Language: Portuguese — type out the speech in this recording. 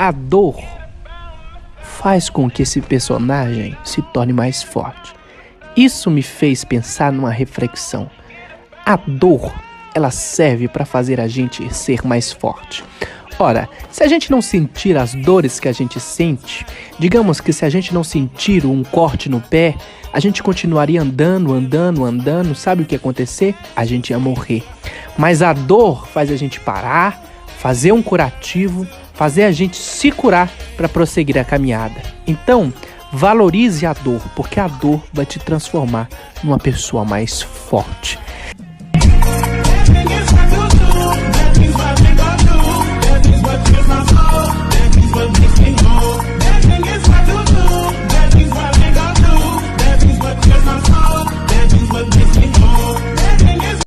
a dor faz com que esse personagem se torne mais forte. Isso me fez pensar numa reflexão. A dor, ela serve para fazer a gente ser mais forte. Ora, se a gente não sentir as dores que a gente sente, digamos que se a gente não sentir um corte no pé, a gente continuaria andando, sabe o que ia acontecer? A gente ia morrer. Mas a dor faz a gente parar, fazer um curativo, fazer a gente se curar para prosseguir a caminhada. Então, valorize a dor, porque a dor vai te transformar numa pessoa mais forte.